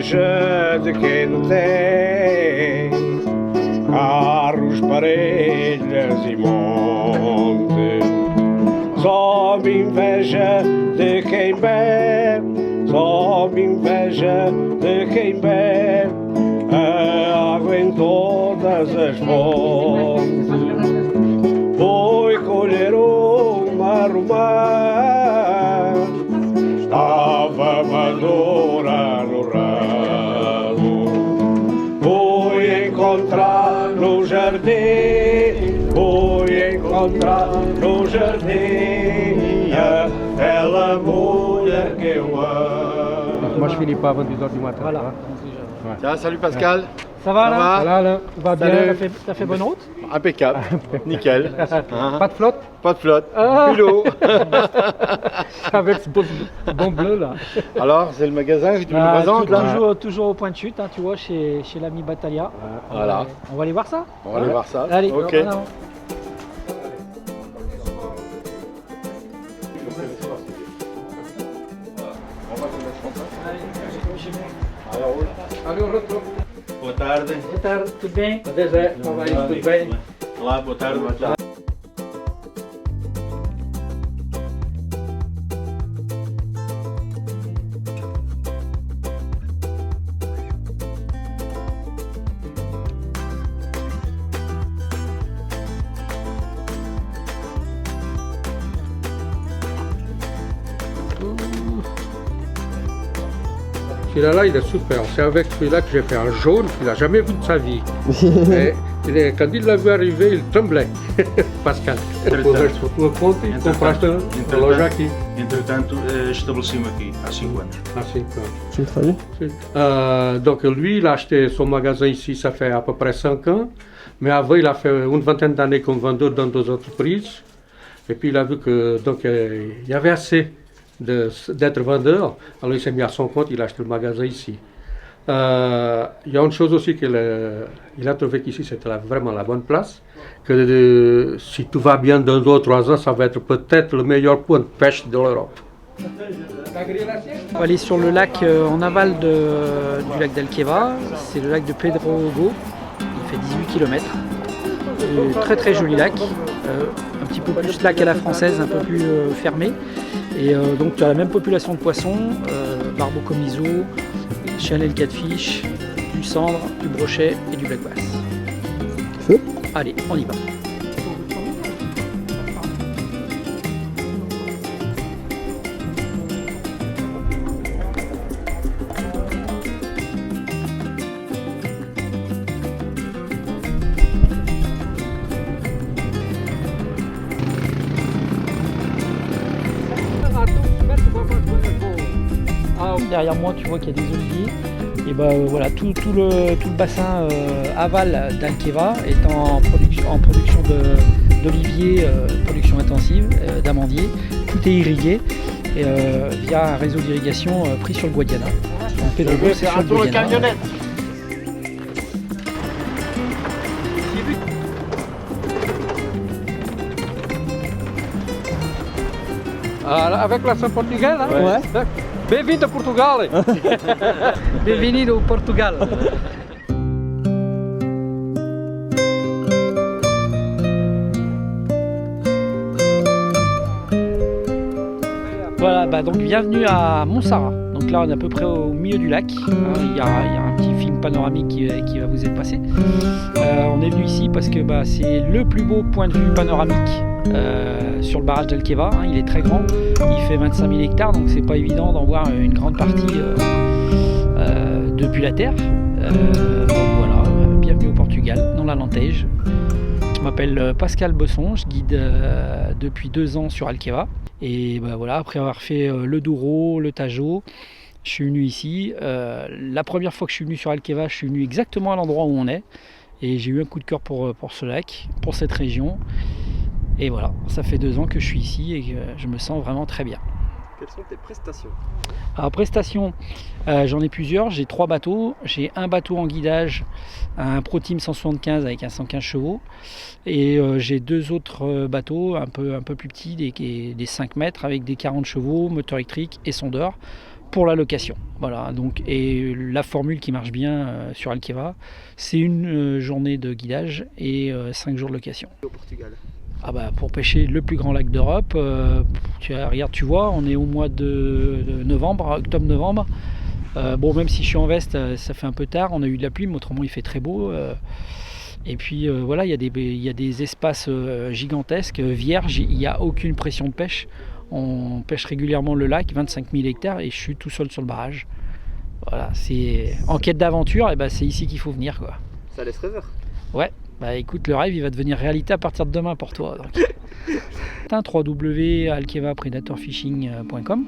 inveja de quem não tem carros, parelhas e montes. Só me inveja de quem bebe, só me inveja de quem bebe a água em todas as fontes. Fui colher uma romã, estava madura no ramo. Fui encontrar no jardim, fui encontrar no jardim aquela mulher que eu amo. Moi je finis pas avant 10h du matin. Voilà. Tiens, salut Pascal. Ça va Ça là va Voilà, là, tout va bien. Salut. T'as fait bonne route? Impeccable. Nickel. Hein? Pas de flotte Pas de flotte. Ah. Plus d'eau. avec ce bon bleu là. Alors, c'est le magasin que tu me Ah, présentes là toujours au point de chute, hein, tu vois, chez l'ami Battaglia. Voilà. On va aller voir ça? On va aller voir ça. Allez, Ok. en avant. Allez, on retrouve. Boa tarde. Boa tarde, tudo bem? Até já, tudo bem? Olá, boa tarde. Celui-là, il est super. C'est avec celui-là que j'ai fait un jaune qu'il n'a jamais vu de sa vie. Et quand il l'a vu arriver, il tremblait. Pascal. Entretanto. Por tua conta e compraste a loja aqui. Entretanto, estabeleci-me aqui há 5 anos. Ah, 5 ans. Tu travailles? Donc lui, il a acheté son magasin ici, ça fait à peu près 5 ans. Mais avant, il a fait une vingtaine d'années comme vendeur dans d'autres entreprises. Et puis il a vu que donc il y avait assez d'être vendeur. Alors il s'est mis à son compte, il a acheté le magasin ici. Il y a une chose aussi qu'il a trouvé qu'ici c'était vraiment la bonne place. Que si tout va bien dans 2 ou 3 ans, ça va être peut-être le meilleur point de pêche de l'Europe. On va aller sur le lac en aval du lac d'Alqueva. C'est le lac de Pedro Hugo. Il fait 18 km. Très très joli lac. Un petit peu plus lac à la française, un peu plus fermé. Et donc tu as la même population de poissons, barbeau comiso, Chanel catfish, du cendre, du brochet et du black bass. Feu. Allez, on y va. Derrière moi, tu vois qu'il y a des oliviers. Et ben voilà, tout le bassin aval d'Alqueva est en production d'oliviers, production intensive, d'amandiers. Tout est irrigué via un réseau d'irrigation pris sur le Guadiana. En Pedro Hugo, c'est sur le Guadiana. Avec l'accent portugais là? Ouais. Bem-vindo a Portugal! Bienvenido au Portugal. Voilà, donc bienvenue à Montsara. Donc là on est à peu près au milieu du lac. Il y a un petit film panoramique qui va vous être passé. On est venu ici parce que c'est le plus beau point de vue panoramique sur le barrage d'Alqueva. Il est très grand, il fait 25 000 hectares, donc c'est pas évident d'en voir une grande partie depuis la terre. Donc voilà, bienvenue au Portugal, dans la Lantège. Je m'appelle Pascal Besson, je guide depuis 2 ans sur Alqueva. Et voilà, après avoir fait le Douro, le Tajo, je suis venu ici. La première fois que je suis venu sur Alqueva, je suis venu exactement à l'endroit où on est. Et j'ai eu un coup de cœur pour ce lac, pour cette région. Et voilà, ça fait 2 ans que je suis ici et que je me sens vraiment très bien. Quelles sont tes prestations? Alors prestations, j'en ai plusieurs. J'ai 3 bateaux. J'ai un bateau en guidage, un ProTeam 175 avec un 115 chevaux. Et j'ai 2 autres bateaux un peu plus petits, des 5 mètres avec des 40 chevaux, moteur électrique et sondeur, pour la location. Voilà, donc, et la formule qui marche bien sur Alqueva, c'est une journée de guidage et 5 jours de location. Au Portugal. Ah bah, pour pêcher le plus grand lac d'Europe, regarde, tu vois, on est au mois de novembre, octobre-novembre. Bon, même si je suis en veste, ça fait un peu tard, on a eu de la pluie, mais autrement il fait très beau. Et puis voilà, il y a des espaces gigantesques, vierges, il n'y a aucune pression de pêche. On pêche régulièrement le lac, 25 000 hectares, et je suis tout seul sur le barrage. Voilà, c'est en quête d'aventure, et ben c'est ici qu'il faut venir, quoi. Ça laisse rêveur. Ouais, bah écoute, le rêve il va devenir réalité à partir de demain pour toi. Donc. www.alquevapredatorfishing.com.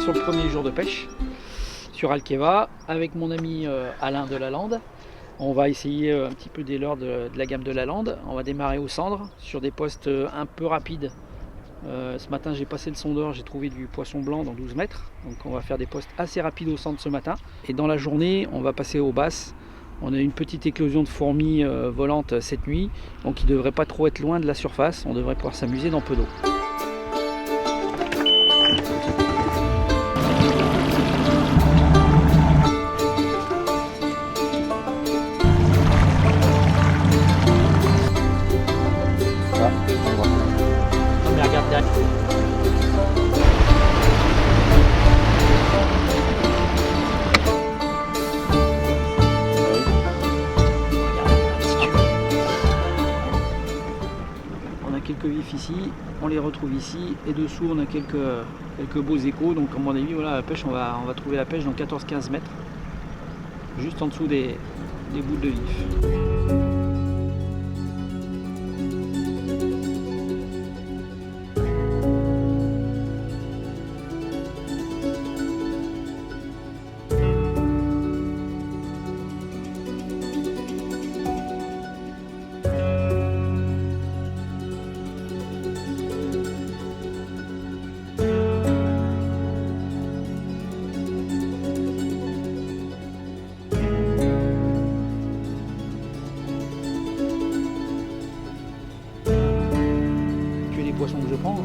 Sur le premier jour de pêche sur Alqueva avec mon ami Alain de la Lande. On va essayer un petit peu des leurres de la gamme de la Lande. On va démarrer au cendre sur des postes un peu rapides. Ce matin j'ai passé le sondeur, j'ai trouvé du poisson blanc dans 12 mètres. Donc on va faire des postes assez rapides au centre ce matin. Et dans la journée on va passer aux basses. On a une petite éclosion de fourmis volantes cette nuit. Donc il ne devrait pas trop être loin de la surface. On devrait pouvoir s'amuser dans peu d'eau. Quelques vifs ici, on les retrouve ici, et dessous on a quelques beaux échos. Donc à mon avis, voilà, la pêche, on va trouver la pêche dans 14-15 mètres, juste en dessous des boules de vif. Poisson que je prends.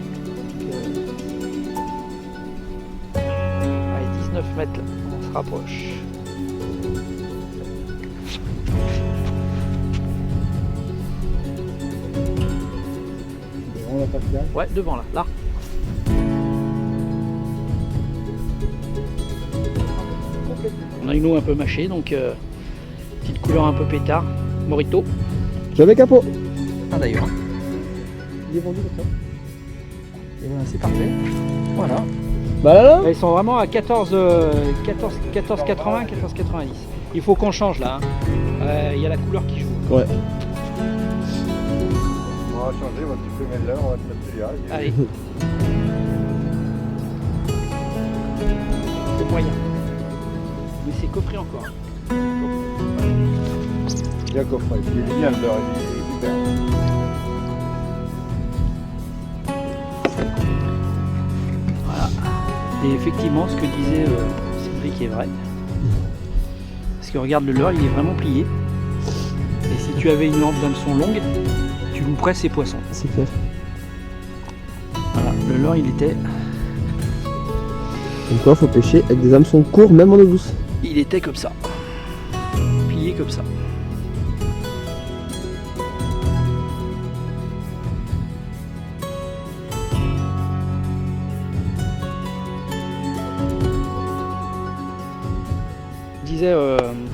Allez, 19 mètres, là. On se rapproche. Devant la Pascal. Ouais, devant là. On a une eau un peu mâchée, donc petite couleur un peu pétard. Morito. J'avais capot. Ah d'ailleurs. Il est vendu comme ça. Et voilà, c'est parfait. Voilà. Bah là, Ils sont vraiment à 14,80, 14,90. Il faut qu'on change là. Il y a la couleur qui joue. Ouais. On va changer, on va supprimer l'heure, on va te mettre celui-là. Allez. C'est moyen. Mais c'est coffré encore. Bien coffret, il est bien l'heure, il est super. Et effectivement, ce que disait Cédric est vrai. Parce que regarde, le leurre, il est vraiment plié. Et si tu avais une lampe d'hameçon longue, tu louperais ces poissons. C'est clair. Voilà, le leurre, il était... Comme quoi, faut pêcher avec des hameçons courts, même en eau douce. Il était comme ça. Plié comme ça.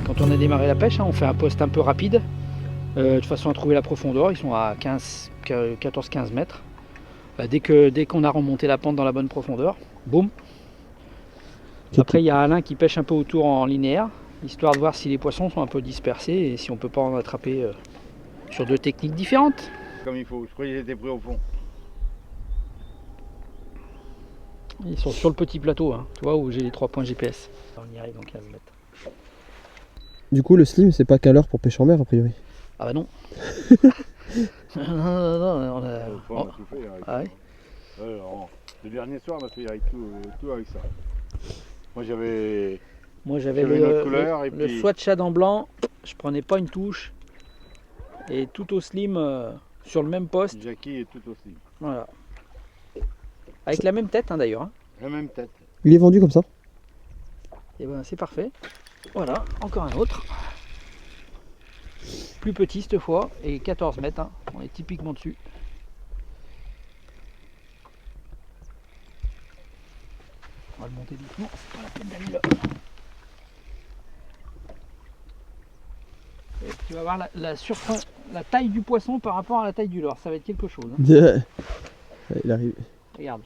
Quand on a démarré la pêche, on fait un poste un peu rapide de façon à trouver la profondeur. Ils sont à 14-15 mètres. Dès qu'on a remonté la pente dans la bonne profondeur, boum. Après il y a Alain qui pêche un peu autour en linéaire, histoire de voir si les poissons sont un peu dispersés et si on peut pas en attraper sur deux techniques différentes. Comme il faut, je croyais qu'ils étaient pris au fond. Ils sont sur le petit plateau, hein, tu vois, où j'ai les 3 points GPS. On y arrive dans 15 mètres. Du coup, le slim, c'est pas qu'un leurre pour pêcher en mer, a priori. Ah bah non. non, on a... On a tout fait avec Ah ouais. ça. Le dernier soir, on a fait avec tout avec ça. Moi j'avais Moi j'avais J'avais une autre le, couleur, et le puis- Swatch Shad blanc, je prenais pas une touche. Et tout au slim sur le même poste. Jackie et tout aussi. Voilà. Avec la même tête hein, d'ailleurs. Hein. La même tête. Il est vendu comme ça. Et ben c'est parfait. Voilà, encore un autre. Plus petit cette fois et 14 mètres. Hein. On est typiquement dessus. On va le monter doucement, c'est pas la peine d'aller là. Et tu vas voir la taille du poisson par rapport à la taille du leurre, ça va être quelque chose. Hein. Ouais, il arrive. Regarde.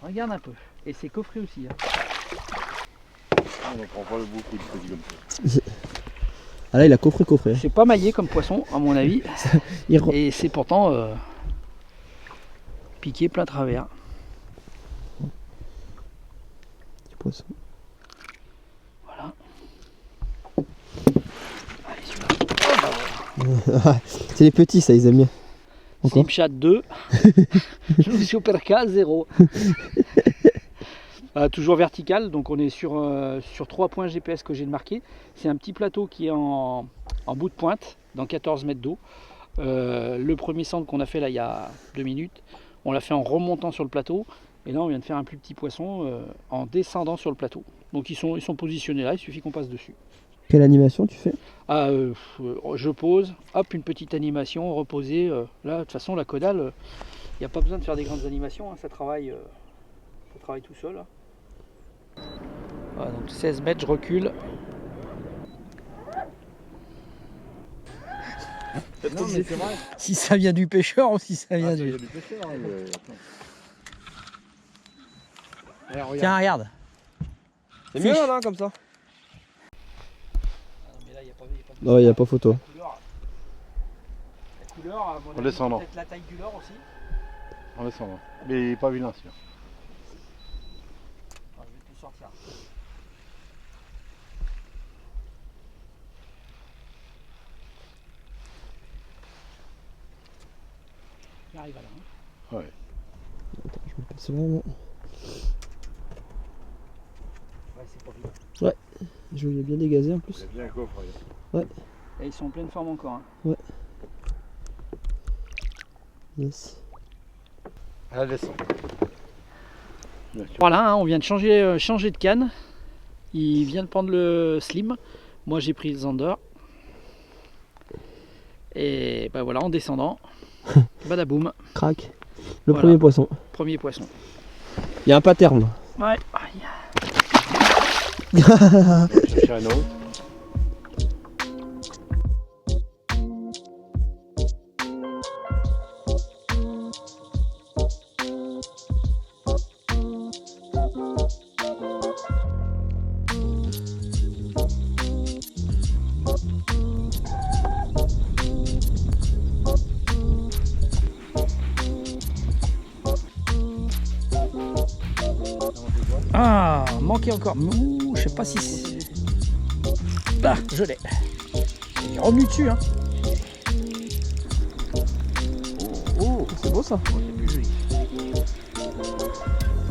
Regarde un peu. Et c'est coffré aussi. Hein. On n'en prend pas beaucoup de petits comme ça. Ah là, il a coffré. C'est pas maillé comme poisson, à mon avis. Et c'est pourtant piqué plein travers. Petit poisson. Voilà. Allez, celui-là. C'est les petits, ça, ils aiment bien. Encore Slim Shad 2. Super K 0. Toujours vertical, donc on est sur 3 points GPS que j'ai marqués. C'est un petit plateau qui est en bout de pointe, dans 14 mètres d'eau. Le premier centre qu'on a fait là il y a 2 minutes, on l'a fait en remontant sur le plateau. Et là on vient de faire un plus petit poisson en descendant sur le plateau. Donc ils sont positionnés là, il suffit qu'on passe dessus. Quelle animation tu fais? Je pose, hop, une petite animation, reposer. Là, de toute façon, la caudale, il n'y a pas besoin de faire des grandes animations, hein, ça travaille tout seul. Là. Voilà, donc 16 mètres, je recule. Non mais c'est vrai. Si ça vient du pêcheur ou si ça vient Il y du... a du pêcheur. Hein, Tiens, regarde. C'est mieux là, comme ça. Mais là, il n'y a pas Non, il n'y a pas photo. La couleur, à mon En avis, descendant. peut-être la taille du leurre aussi. En descendant. Mais il n'est pas vilain celui-là. Je vais tout sortir. Il arrive à là. Hein. Ouais. Je me passe vraiment. Ouais, c'est pas vilain. Je l'ai bien dégazé en plus. Il a bien un coffre. Et ils sont en pleine forme encore. Hein. Yes. Elle descend. Voilà, hein, on vient de changer de canne. Il vient de prendre le slim. Moi j'ai pris le Zander. Et bah voilà, en descendant, badaboum, Crac. Le Voilà. premier poisson. premier poisson. Il y a un pattern. Ouais, Chercher un autre. ah, manquait encore. Ouh, je sais pas si c'est... Ah, je l'ai. Il est revenu dessus, hein. Oh, c'est beau ça.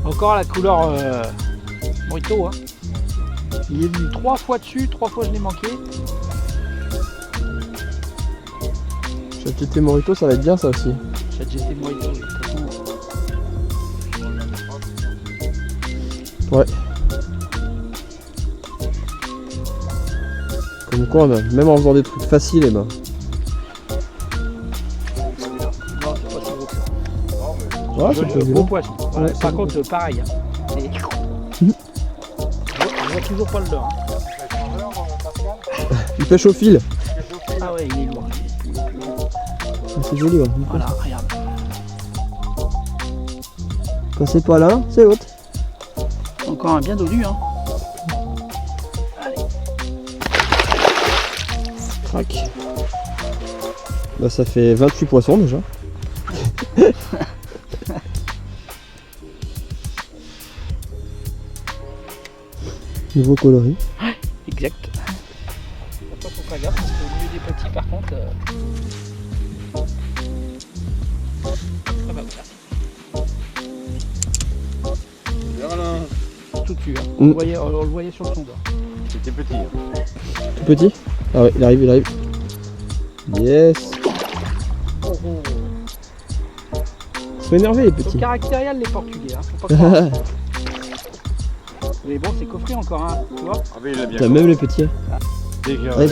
Encore la couleur Morito, hein. Il est venu 3 fois dessus, 3 fois je l'ai manqué. Chapeté Morito, ça va être bien ça aussi. J'ai jeté le Morito, de toute façon. Ouais. Comme quoi, même en faisant des trucs faciles, et ben. Non, c'est pas si gros que ça. Ouais, c'est pas Gros violent. poisson. Voilà. Ouais, c'est Par bon. contre, pareil. Hein. Et... Je vois toujours pas le leurre. Hein. Il pêche au fil. Ah ouais, il est lourd. C'est joli, ouais. Voilà, regarde. Quand c'est pas là, c'est l'autre. Encore un bien dodu, hein. Crac. Bah ça fait 28 poissons déjà. Nouveau coloris. Exact. Faut pas faire gaffe parce qu'au milieu des petits, par contre. Ah bah voilà. dessus. Hein. Mm. On le voyait sur le sondeur. C'était petit. Hein. Tout petit. Ah ouais, il arrive, il arrive. Yes. Oh, oh. Ils sont énervés les Ils sont petits. caractériels les Portugais, hein. Faut pas croire. Mais bon, c'est coffré encore, hein. Tu vois. Ah mais il l'a bien. T'as même les petits. Déjà. Ah,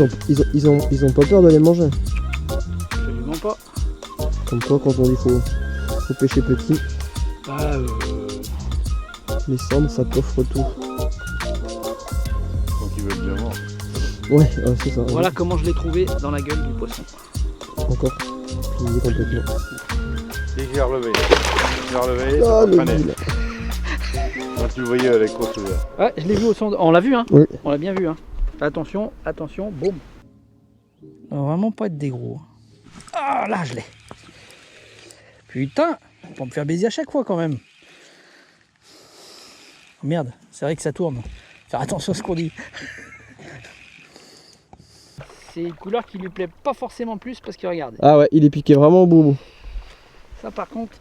ils ont pas peur de les manger. Absolument pas. Comme toi quand on dit faut pêcher petit. Bah, Les cendres ça coffre tout. Donc ils veulent bien voir. Ouais, c'est ça. voilà comment je l'ai trouvé dans la gueule du poisson. Encore. Plié complètement. Dès que j'ai relevé. J'ai relevé, Ah, ça le prenait. nul. Quand tu le voyais avec quoi tu Ouais, je l'ai vu au sondeur. On l'a vu, hein. Oui. On l'a bien vu, hein. Attention, attention, boum. Ça va vraiment pas être des gros. Ah, là, je l'ai. Putain, pour me faire baiser à chaque fois quand même. Oh, merde, c'est vrai que ça tourne. Faire attention à ce qu'on dit. C'est une couleur qui lui plaît pas forcément plus parce que regardez. Ah ouais, il est piqué vraiment au bout. Ça par contre.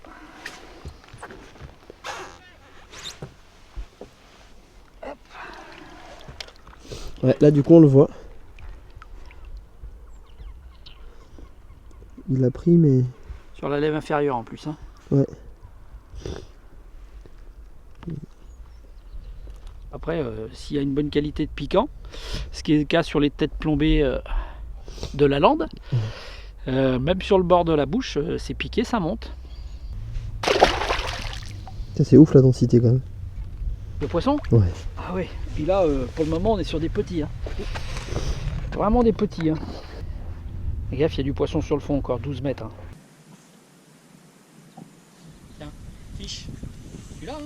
Ouais, là du coup on le voit. Il a pris mais... Sur la lèvre inférieure en plus. Hein. Ouais. Après, s'il y a une bonne qualité de piquant, ce qui est le cas sur les têtes plombées de la lande, même sur le bord de la bouche, c'est piqué, ça monte. C'est ouf la densité quand même. Le poisson? Ouais. Ah ouais. Puis là, pour le moment, on est sur des petits. Hein. Vraiment des petits. Hein. Fais gaffe, il y a du poisson sur le fond encore, 12 mètres. Hein. Tiens, fiche. Tu l'as, hein?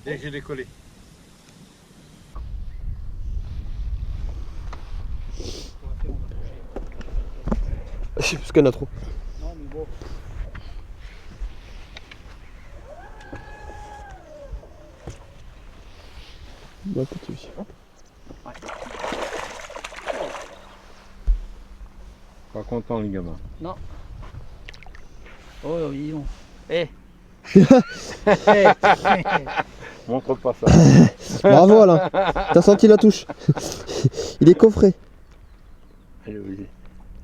Dès que j'ai décollé. Je sais plus qu'il y en a trop. Non, mais bon. Bah, petit aussi. Pas content les gamins. Non. Oh, ils ont. Eh. Montre pas ça. Bravo Alain. T'as senti la touche. Il est coffré. Allez, oui.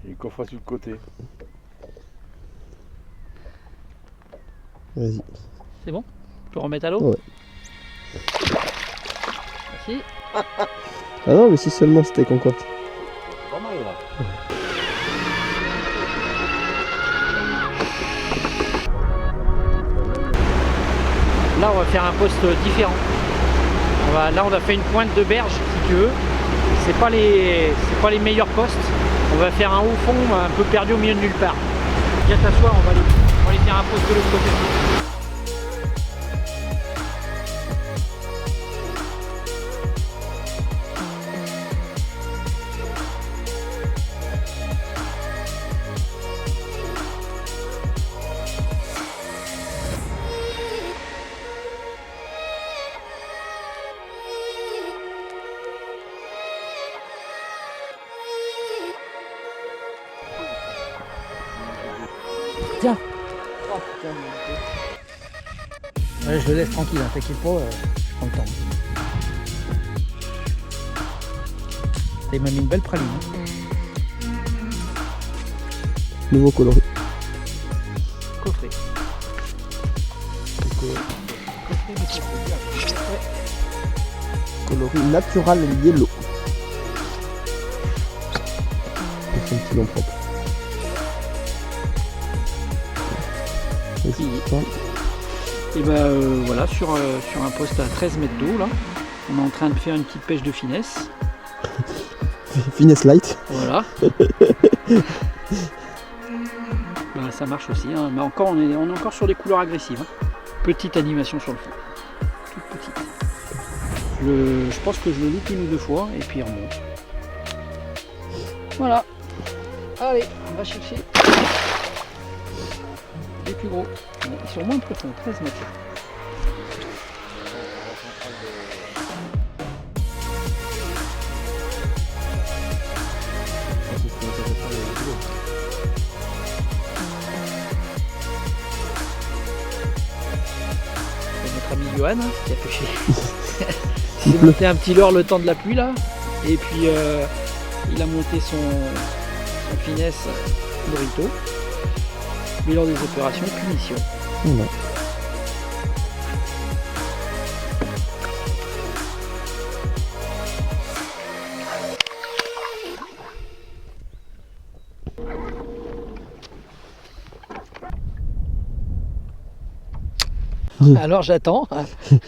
Il est coffre sur le côté. Vas-y. C'est bon? Tu peux remettre à l'eau? Ouais. Merci. Ah non mais si seulement c'était concorde. Pas mal là. Là, on va faire un poste différent. Là, on a fait une pointe de berge, si tu veux. C'est pas les meilleurs postes. On va faire un haut fond un peu perdu au milieu de nulle part. Viens t'asseoir, on va aller faire un poste de l'autre côté. Tiens. Oh, putain, ouais, je le laisse tranquille, hein, t'inquiète pas, je prends le temps. Il m'a mis une belle praline. Hein. Nouveau coloris. Coffret. Coloris natural yellow. C'est un petit nom propre. Et bah voilà, sur un poste à 13 mètres d'eau, là, on est en train de faire une petite pêche de finesse. Finesse light. Voilà. Bah, ça marche aussi, hein. Mais encore, on est encore sur des couleurs agressives. Hein. Petite animation sur le fond. Toute petite. Je pense que je le loupe une ou deux fois et puis il remonte. Voilà. Allez, on va chercher les plus gros. Ils sont moins profonds, 13 mètres. C'est notre ami Johan hein, qui a pêché. Il s'est monté un petit leurre le temps de la pluie là. Et puis il a monté son finesse burrito. Bilan des opérations, punition. Voilà. Alors j'attends,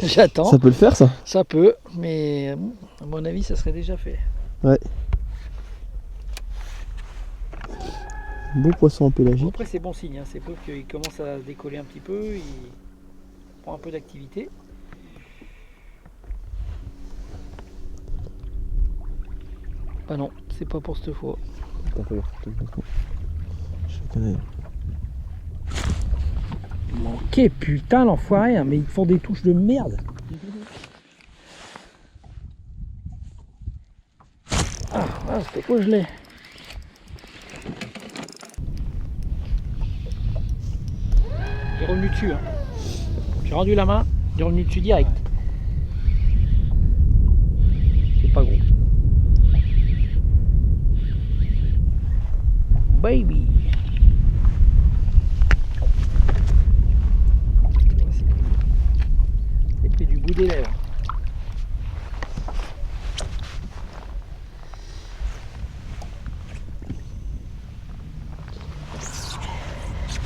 j'attends. Ça peut le faire ça? Ça peut, mais à mon avis ça serait déjà fait. Ouais. Beau poisson en Bon, pélagique. après c'est bon signe, hein. C'est peu qu'il commence à décoller un petit peu, il prend un peu d'activité. Ah non, c'est pas pour cette fois. Manqué, putain l'enfoiré, hein, mais ils font des touches de merde. Ah, c'était quoi je l'ai. Il est revenu dessus. Hein. J'ai rendu la main, il est revenu dessus direct. C'est pas gros. Baby. C'est pris du bout des lèvres.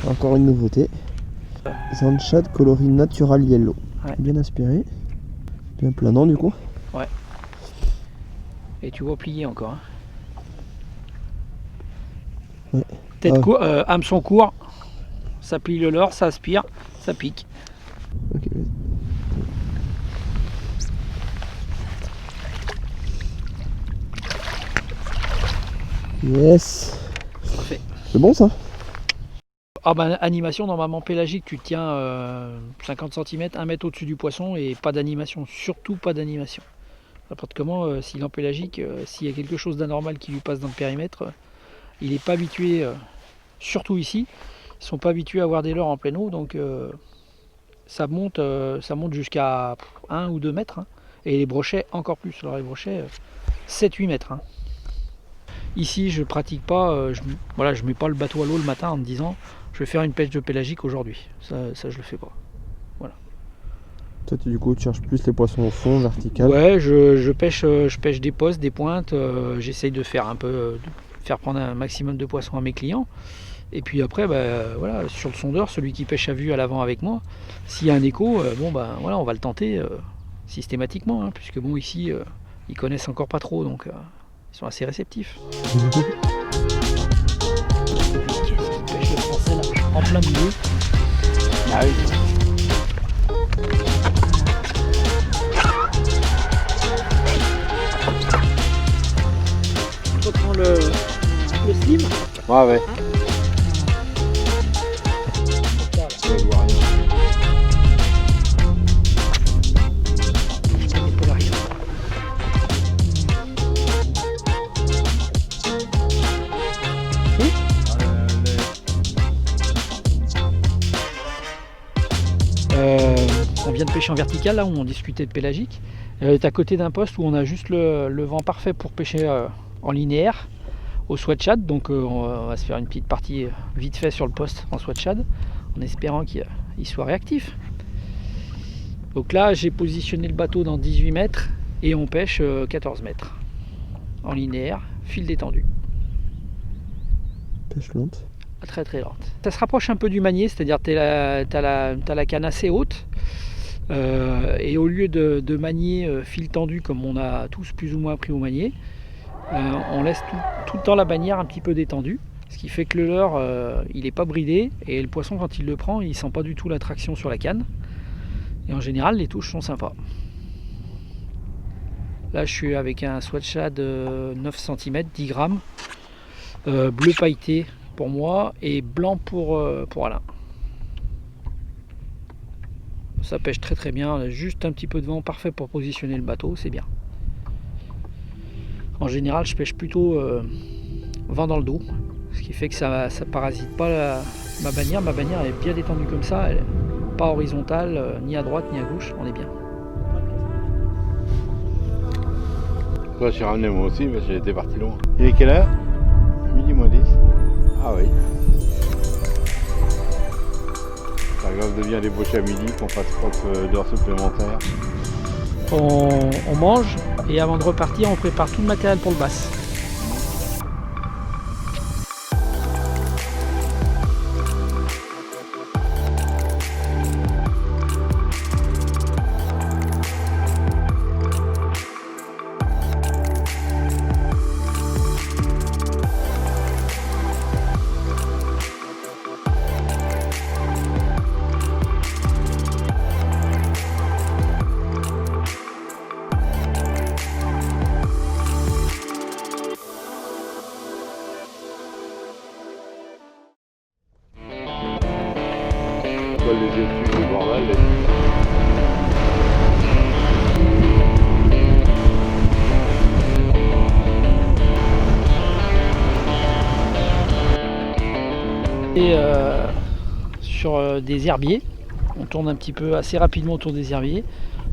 Encore une nouveauté. Zanchad coloris natural yellow. Ouais. Bien aspiré. Bien planant du coup. Et tu vois plier encore. Hein. Ouais. Tête Ah ouais. court, hameçon court, ça plie le leurre, ça aspire, ça pique. Ok. Yes. Parfait. C'est bon ça? Ah ben animation normalement pélagique, tu tiens 50 cm, 1 mètre au-dessus du poisson et pas d'animation, surtout pas d'animation. N'importe comment, s'il est en pélagique, s'il y a quelque chose d'anormal qui lui passe dans le périmètre, il n'est pas habitué, surtout ici, ils sont pas habitués à avoir des leurres en pleine eau, donc ça monte jusqu'à 1 ou 2 mètres, hein, et les brochets encore plus, alors les brochets 7-8 mètres. Hein. Ici je pratique pas, je mets pas le bateau à l'eau le matin en me disant je vais faire une pêche de pélagique aujourd'hui, ça je le fais pas. Toi du coup tu cherches plus les poissons au fond, vertical. Ouais, je pêche des postes, des pointes, j'essaye de faire faire prendre un maximum de poissons à mes clients. Et puis après, voilà, sur le sondeur, celui qui pêche à vue à l'avant avec moi, s'il y a un écho, voilà, on va le tenter systématiquement, hein, puisque bon ici, ils connaissent encore pas trop, donc ils sont assez réceptifs. Qu'est-ce qui pêche le français là, en plein milieu? Ah oui. Je reprends le slim. Ouais, ouais. On vient de pêcher en vertical là où on discutait de pélagique. Elle est à côté d'un poste où on a juste le vent parfait pour pêcher en linéaire au sweatshad, donc on va se faire une petite partie vite fait sur le poste en sweatshad en espérant qu'il soit réactif. Donc là j'ai positionné le bateau dans 18 mètres et on pêche 14 mètres en linéaire, fil détendu. Pêche lente. Très très lente. Ça se rapproche un peu du manier, c'est-à-dire que tu as la canne assez haute et au lieu de manier fil tendu comme on a tous plus ou moins appris au manier, on laisse tout le temps la bannière un petit peu détendue, ce qui fait que le leurre il n'est pas bridé et le poisson quand il le prend il sent pas du tout la traction sur la canne et en général les touches sont sympas. Là je suis avec un sweatshad de 9 cm, 10 grammes, bleu pailleté pour moi et blanc pour Alain. Ça pêche très très bien, juste un petit peu de vent, parfait pour positionner le bateau, c'est bien. En général je pêche plutôt vent dans le dos, ce qui fait que ça parasite pas ma bannière est bien détendue comme ça, pas horizontal, ni à droite ni à gauche, on est bien. Toi, je suis ramené moi aussi, mais j'ai été parti loin. Il est quelle heure? Midi moins 10. Ah oui. Ça grave de bien débaucher à midi, qu'on fasse propre d'heures supplémentaires. On mange et avant de repartir, on prépare tout le matériel pour le bass. Colle les yeux dessus, le bordel. Et sur des herbiers, on tourne un petit peu assez rapidement autour des herbiers.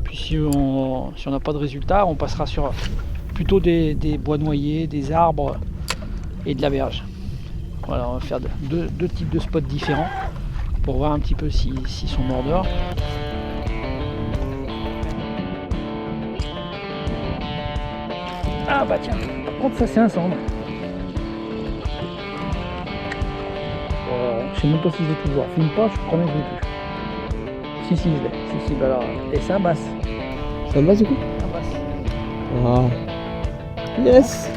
Puis si on n'a pas de résultat, on passera sur plutôt des bois noyers, des arbres et de la berge. Voilà, on va faire deux types de spots différents pour voir un petit peu s'ils sont mordeurs. Ah bah tiens, par contre ça c'est un cendre. Je sais même pas si je l'ai toujours. Filme pas, je promets que je l'ai plus. Si, je l'ai. Si, bah alors. Et c'est un basse. C'est un basse du coup? Un basse. Ah. Yes.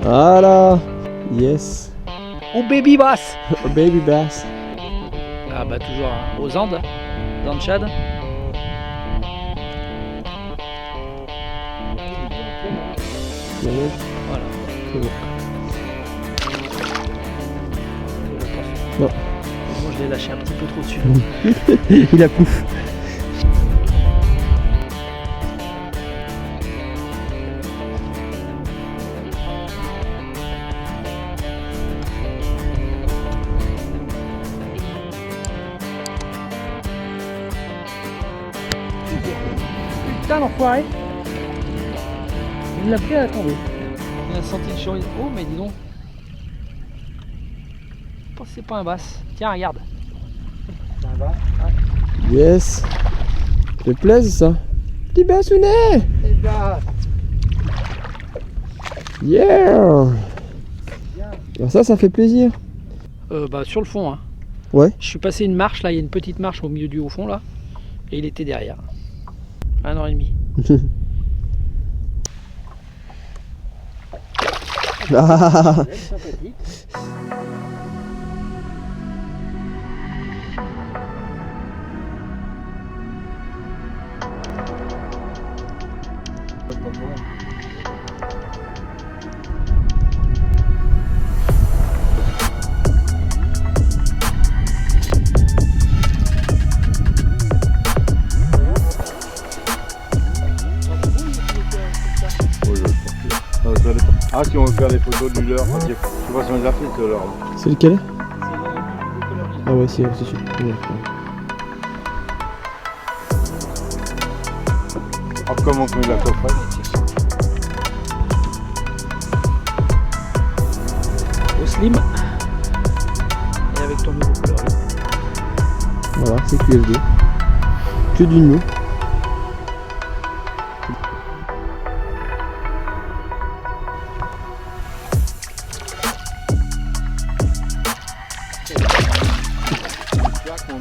Voilà. Yes. Oh baby bass. A baby bass. Ah bah toujours aux Andes, dans le Tchad. Voilà. C'est bon. Non. Moi je l'ai lâché un petit peu trop dessus. Il a pouf. Putain l'enfoiré. Il l'a pris à la tombée. Il a senti le chorizo. Oh mais dis donc. C'est pas un basse. Tiens regarde. C'est un basse. Ouais. Yes. Ça fait plaisir ça. Petit bassounet. Et bah. Yeah. Alors ça fait plaisir. Bah sur le fond hein. Ouais. Je suis passé une marche là, il y a une petite marche au milieu du haut fond là. Et il était derrière. 1 an et demi. Ah. Sympathique. Ah, si on veut faire des photos du leurre, parce que je vois son exercice de leurre. C'est lequel? Ah ouais, c'est sûr. Ouais. Ah, comment on met la coffrette? Au slim. Et avec ton nouveau couleur. Voilà, c'est QFD. Que du new.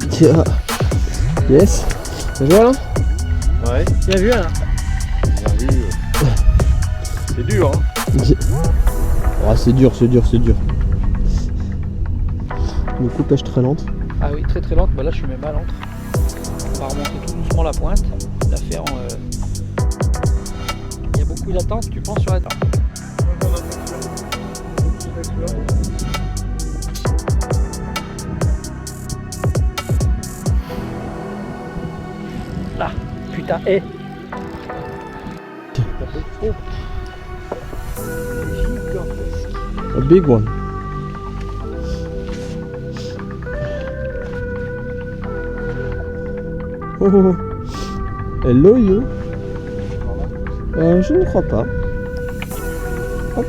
Tiens. Yes. Ça va là? Ouais, Bien vu Alain. bien vu. C'est dur, hein. Oh, c'est dur. Le coup pêche très lente. Ah oui, très lente. Bah là je suis même à l'entre. On va remonter tout doucement la pointe. La faire en. Il y a beaucoup d'attente, tu penses sur la table. Là, putain, hé. A big one. Oh, oh. Hello you. Je ne crois pas. Hop.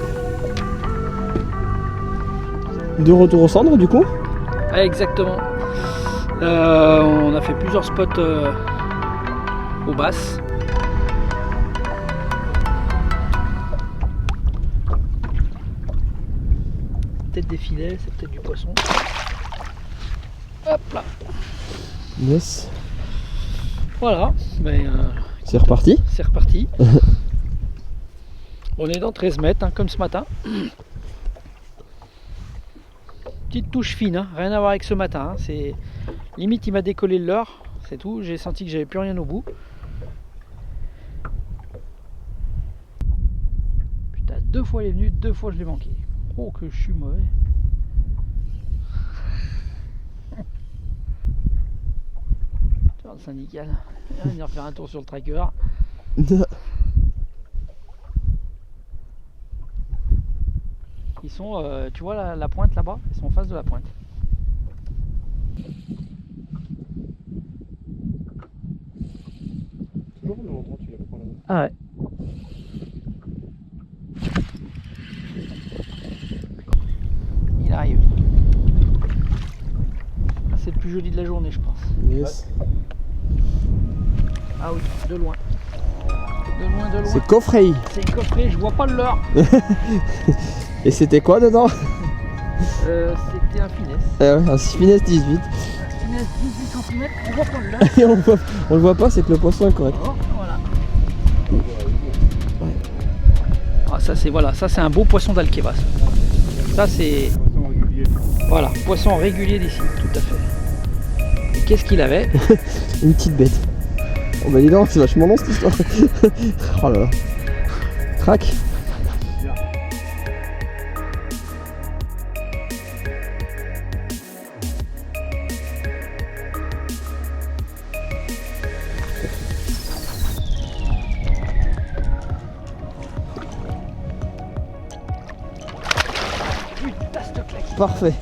De retour au centre du coup. Ah, exactement. On a fait plusieurs spots aux basses. Peut-être des filets, c'est peut-être du poisson. Hop là. Yes. Voilà. Ben, C'est reparti. c'est reparti. On est dans 13 mètres, hein, comme ce matin. Petite touche fine, hein, rien à voir avec ce matin. Hein, c'est limite, il m'a décollé le leurre, c'est tout. J'ai senti que j'avais plus rien au bout. Putain, 2 fois il est venu, 2 fois je l'ai manqué. Oh que je suis mauvais. Tiens, le syndical. On va venir faire un tour sur le tracker. Ils sont, tu vois la pointe là-bas, ils sont en face de la pointe. Ah ouais. Il arrive. Ah, c'est le plus joli de la journée, je pense. Yes. Ah oui, de loin. De loin, de loin. C'est coffret. C'est coffré, je vois pas le leurre. Et c'était quoi dedans? C'était un finesse. Ouais, un finesse 18. Finesse 18 cm, on voit pas le leurre. Et on le voit pas, c'est que le poisson est correct. Oh, voilà. Ah, ça c'est voilà, ça c'est un beau poisson d'Alqueva. Ça c'est voilà, poisson régulier d'ici, tout à fait. Et qu'est-ce qu'il avait? Une petite bête. Oh bah dis donc, c'est vachement long cette histoire. Oh là là. Crac. Parfait.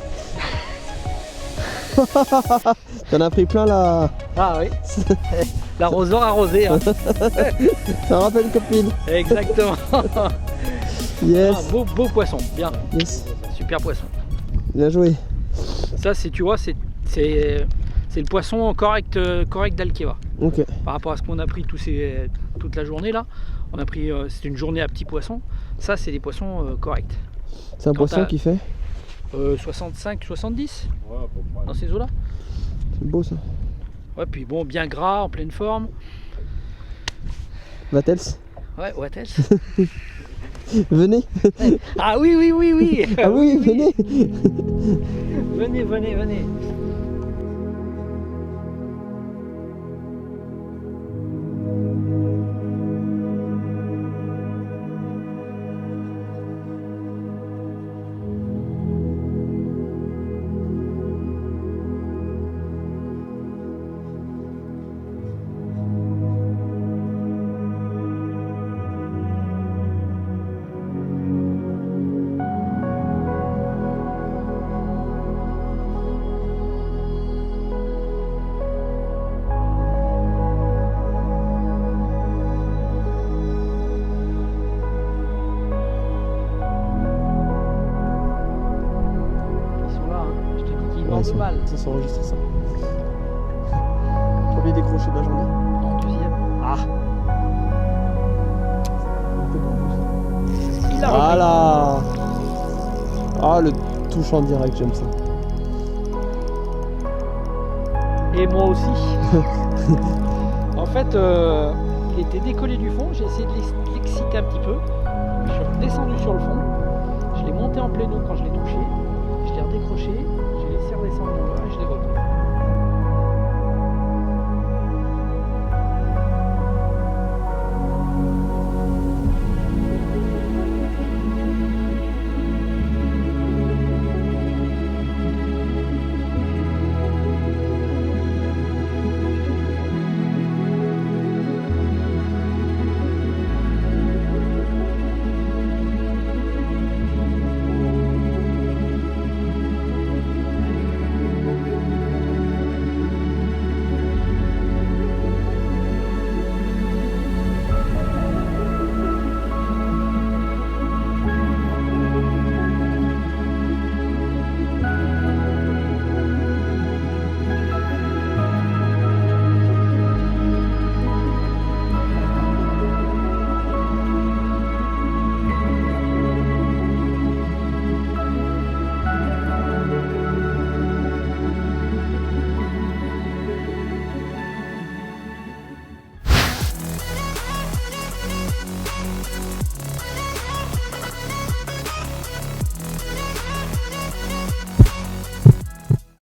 T'en as pris plein là. Ah oui. L'arroseur arrosé. Hein. Ça rappelle copine. Exactement. Yes. Ah, beau poisson, bien. Yes. Super poisson. Bien joué. Ça c'est, tu vois, c'est le poisson correct d'Alqueva. Ok. Par rapport à ce qu'on a pris toute la journée là, on a pris, c'était une journée à petits poissons. Ça c'est des poissons corrects. C'est un Quand poisson t'as- qui fait. 65, 70 Ouais, à peu près. dans ces eaux là. C'est beau ça. Ouais, puis bon, bien gras, en pleine forme. Vatels. Ouais, Wattels. Venez. Ah oui, oui, oui, oui. Ah oui, venez. Venez, venez, venez. Ils sont là, hein. Je te dis qu'ils vendent mal. Ça s'enregistre ça. Premier décroché de la journée. En deuxième. Ah. Il a repris. Voilà. Ah le touche en direct, j'aime ça. Et moi aussi. En fait, il était décollé du fond. J'ai essayé de l'exciter un petit peu. Je suis redescendu sur le fond. Je l'ai monté en pleine eau quand je l'ai touché. Je l'ai redécroché. J'ai laissé redescendre mon leurre.